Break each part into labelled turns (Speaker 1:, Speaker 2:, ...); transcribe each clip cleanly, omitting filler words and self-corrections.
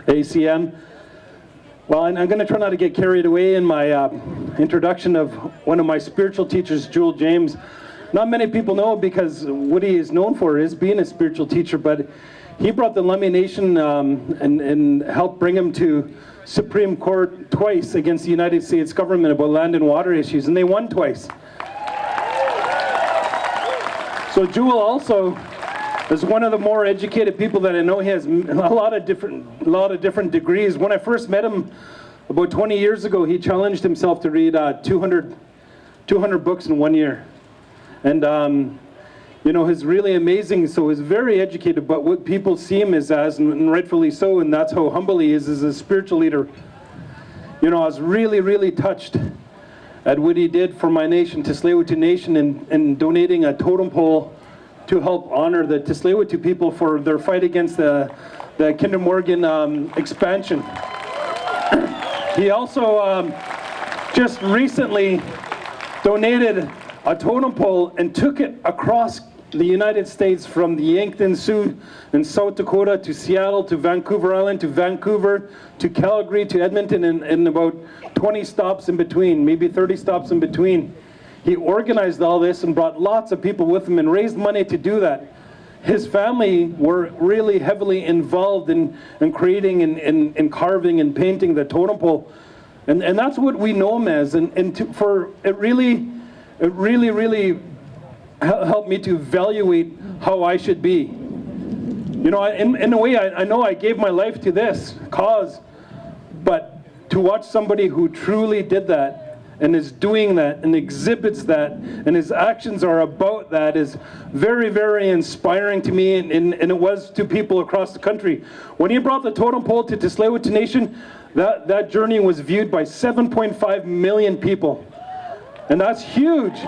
Speaker 1: ACM. Well, I'm going to try not to get carried away in my introduction of one of my spiritual teachers, Jewel James. Not many people know because what he is known for is being a spiritual teacher, but he brought the Lummi Nation and helped bring him to Supreme Court twice against the United States government about land and water issues, and they won twice. So Jewel also is one of the more educated people that I know. He has a lot of different degrees. When I first met him about 20 years ago, he challenged himself to read 200 books in 1 year. And you know, he's really amazing. So he's very educated, but what people see him as, and rightfully so, and that's how humble he is a spiritual leader. You know, I was really, really touched at what he did for my nation, Tsleil-Waututh Nation, and donating a totem pole to help honor the Tsleil-Waututh people for their fight against the Kinder Morgan expansion. He also just recently donated a totem pole and took it across the United States from the Yankton Sioux in South Dakota to Seattle to Vancouver Island to Vancouver to Calgary to Edmonton and about 20 stops in between, maybe 30 stops in between. He organized all this and brought lots of people with him and raised money to do that. His family were really heavily involved in creating and carving and painting the totem pole. And that's what we know him as. It really helped me to evaluate how I should be. You know, in a way, I know I gave my life to this cause, but to watch somebody who truly did that and is doing that and exhibits that and his actions are about that is very, very inspiring to me, and it was to people across the country. When he brought the totem pole to Tsleil-Waututh Nation, that journey was viewed by 7.5 million people, and that's huge.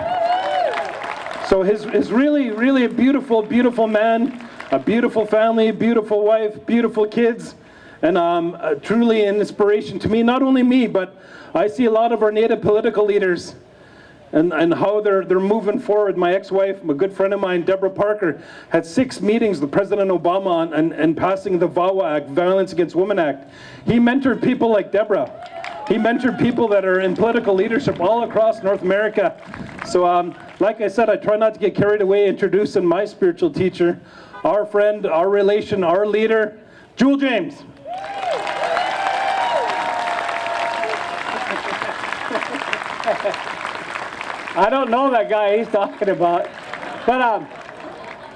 Speaker 1: So he's really, really a beautiful, beautiful man, a beautiful family, beautiful wife, beautiful kids, and truly an inspiration to me. Not only me, but I see a lot of our Native political leaders and how they're moving forward. My ex-wife, a good friend of mine, Deborah Parker, had 6 meetings with President Obama and passing the VAWA Act, Violence Against Women Act. He mentored people like Deborah. He mentored people that are in political leadership all across North America. So like I said, I try not to get carried away introducing my spiritual teacher, our friend, our relation, our leader, Jewel James.
Speaker 2: I don't know that guy he's talking about, but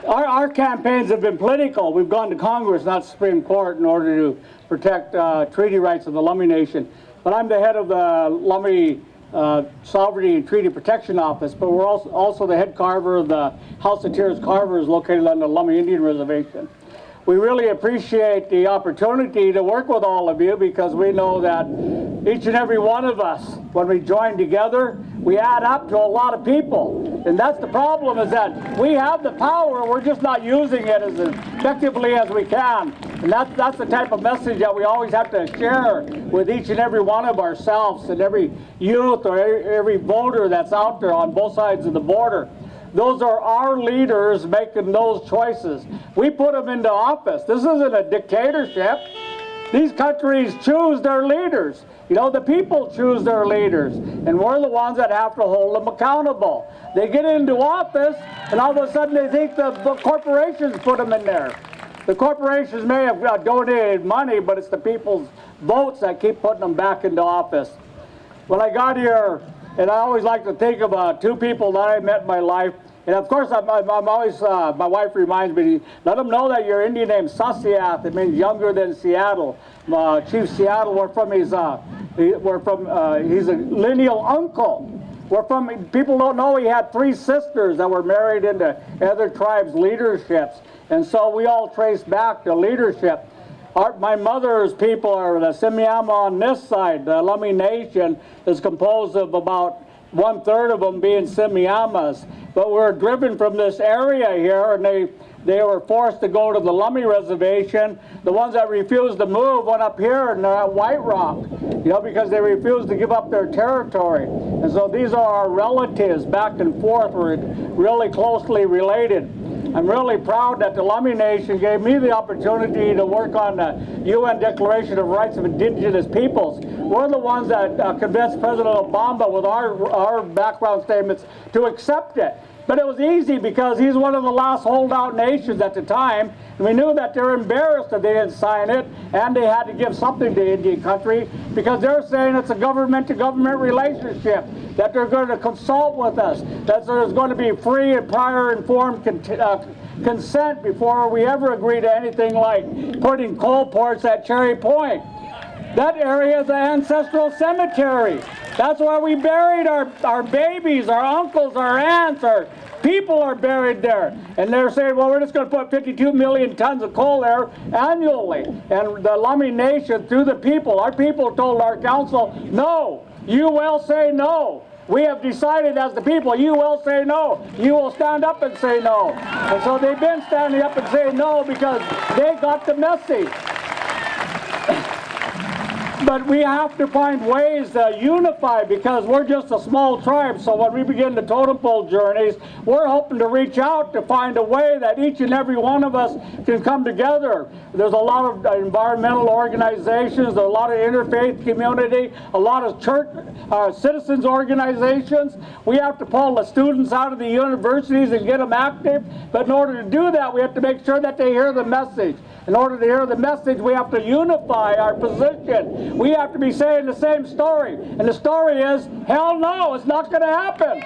Speaker 2: our campaigns have been political. We've gone to Congress, not Supreme Court, in order to protect treaty rights of the Lummi Nation. But I'm the head of the Lummi Sovereignty and Treaty Protection Office, but we're also the head carver of the House of Tears Carvers located on the Lummi Indian Reservation. We really appreciate the opportunity to work with all of you because we know that each and every one of us, when we join together, we add up to a lot of people. And that's the problem, is that we have the power, we're just not using it as effectively as we can. And that's the type of message that we always have to share with each and every one of ourselves and every youth or every voter that's out there on both sides of the border. Those are our leaders making those choices. We put them into office. This isn't a dictatorship. These countries choose their leaders. You know, the people choose their leaders, and we're the ones that have to hold them accountable. They get into office, and all of a sudden they think the corporations put them in there. The corporations may have donated money, but it's the people's votes that keep putting them back into office. When I got here, and I always like to think about 2 people that I met in my life. And of course, I'm always, my wife reminds me, let them know that your Indian name's Sasiath. It means younger than Seattle. Chief Seattle, he's a lineal uncle. People don't know he had 3 sisters that were married into other tribes' leaderships. And so we all trace back to leadership. My mother's people are the Semiama on this side. The Lummi Nation is composed of about 1/3 of them being Semiamas. But we're driven from this area here, and they were forced to go to the Lummi Reservation. The ones that refused to move went up here in White Rock, you know, because they refused to give up their territory. And so these are our relatives back and forth. We're really closely related. I'm really proud that the Lummi Nation gave me the opportunity to work on the UN Declaration of Rights of Indigenous Peoples. We're the ones that convinced President Obama with our background statements to accept it. But it was easy because he's one of the last holdout nations at the time. And we knew that they're embarrassed that they didn't sign it, and they had to give something to Indian country because they're saying it's a government-to-government relationship, that they're going to consult with us, that there's going to be free and prior informed consent before we ever agree to anything like putting coal ports at Cherry Point. That area is an ancestral cemetery. That's where we buried our babies, our uncles, our aunts, our people are buried there. And they're saying, well, we're just going to put 52 million tons of coal there annually. And the Lummi Nation, through the people, our people told our council, no, you will say no. We have decided as the people, you will say no. You will stand up and say no. And so they've been standing up and saying no because they got the message. But we have to find ways to unify because we're just a small tribe. So when we begin the totem pole journeys, we're hoping to reach out to find a way that each and every one of us can come together. There's a lot of environmental organizations, there's a lot of interfaith community, a lot of church, citizens organizations. We have to pull the students out of the universities and get them active. But in order to do that, we have to make sure that they hear the message. In order to hear the message, we have to unify our position. We have to be saying the same story. And the story is, hell no, it's not going to happen.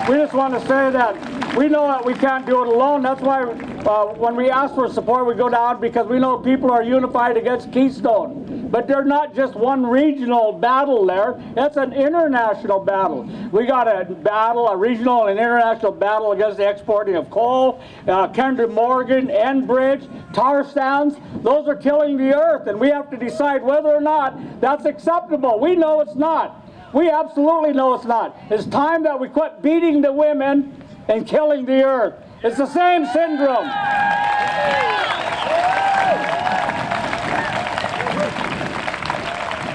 Speaker 2: We just want to say that we know that we can't do it alone. That's why when we ask for support, we go down because we know people are unified against Keystone. But they're not just one regional battle there. It's an international battle. We got a battle, a regional and international battle against the exporting of coal, Kinder Morgan, Enbridge, tar sands. Those are killing the earth, and we have to decide whether or not that's acceptable. We know it's not. We absolutely know it's not. It's time that we quit beating the women and killing the earth. It's the same syndrome.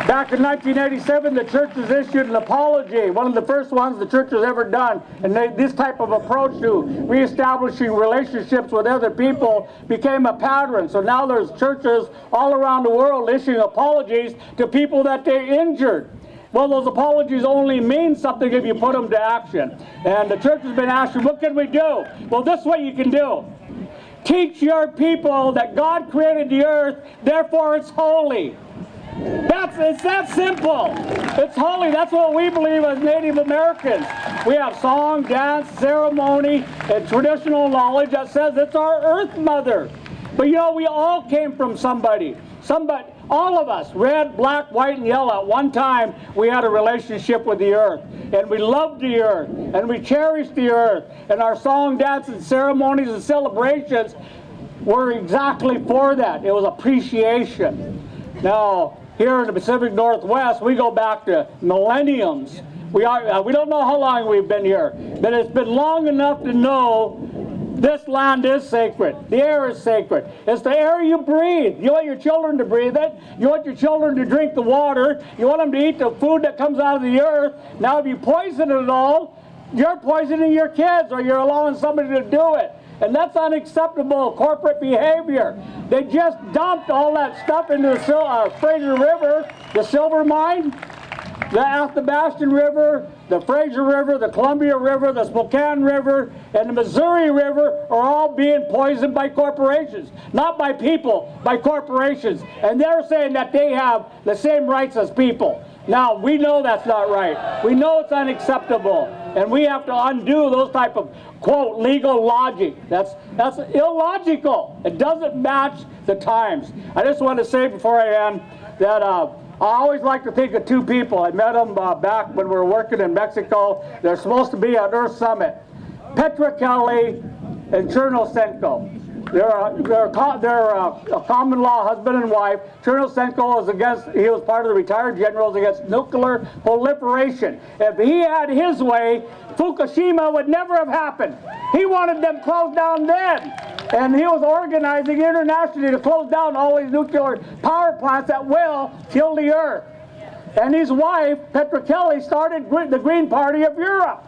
Speaker 2: Back in 1987, the churches issued an apology, one of the first ones the church has ever done. And this type of approach to reestablishing relationships with other people became a pattern. So now there's churches all around the world issuing apologies to people that they injured. Well, those apologies only mean something if you put them to action. And the church has been asking, what can we do? Well, this is what you can do. Teach your people that God created the earth, therefore it's holy. It's that simple. It's holy. That's what we believe as Native Americans. We have song, dance, ceremony, and traditional knowledge that says it's our earth mother. But you know, we all came from somebody. All of us, red, black, white, and yellow, at one time we had a relationship with the earth. And we loved the earth. And we cherished the earth. And our song, dance, and ceremonies and celebrations were exactly for that. It was appreciation. Now, here in the Pacific Northwest, we go back to millenniums. We don't know how long we've been here, but it's been long enough to know this land is sacred. The air is sacred. It's the air you breathe. You want your children to breathe it. You want your children to drink the water. You want them to eat the food that comes out of the earth. Now, if you poison it all, you're poisoning your kids or you're allowing somebody to do it. And that's unacceptable corporate behavior. They just dumped all that stuff into the Fraser River, the silver mine, the Athabascan River, the Fraser River, the Columbia River, the Spokane River, and the Missouri River are all being poisoned by corporations. Not by people, by corporations. And they're saying that they have the same rights as people. Now, we know that's not right. We know it's unacceptable. And we have to undo those type of, quote, legal logic. That's illogical. It doesn't match the times. I just want to say before I end that I always like to think of two people. I met them back when we were working in Mexico. They're supposed to be at Earth Summit. Petra Kelly and Chernolsenko. They're a common law husband and wife. Chernolsenko he was part of the retired generals against nuclear proliferation. If he had his way, Fukushima would never have happened. He wanted them closed down then. And he was organizing internationally to close down all these nuclear power plants that will kill the earth. And his wife, Petra Kelly, started the Green Party of Europe.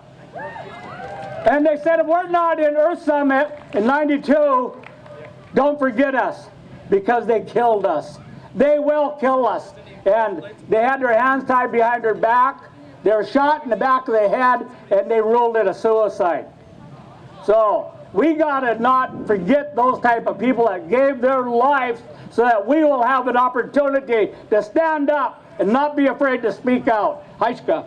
Speaker 2: And they said, if we're not in Earth Summit in '92, don't forget us, because they killed us. They will kill us. And they had their hands tied behind their back. They were shot in the back of the head, and they ruled it a suicide. So we gotta not forget those type of people that gave their lives so that we will have an opportunity to stand up and not be afraid to speak out. Haishka.